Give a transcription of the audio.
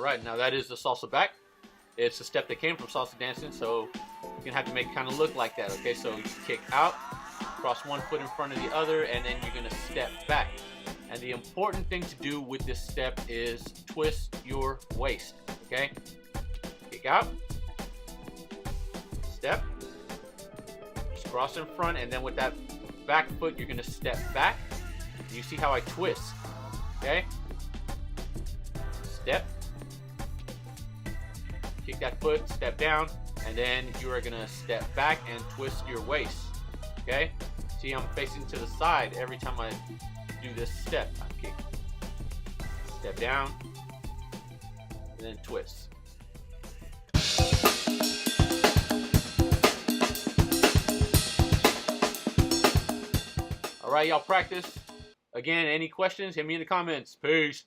right, now that is the salsa back. It's a step that came from salsa dancing, so you're gonna have to make it kind of look like that. Okay, so you kick out, cross one foot in front of the other, and then you're gonna step back. And the important thing to do with this step is twist your waist. Okay, kick out, step, just cross in front, and then with that back foot, you're gonna step back. You see how I twist? Okay, step, kick that foot, step down, and then you are gonna step back and twist your waist. Okay, see, I'm facing to the side every time I do this step. I kick, step down, and then twist. All right, y'all practice. Again, any questions, hit me in the comments. Peace.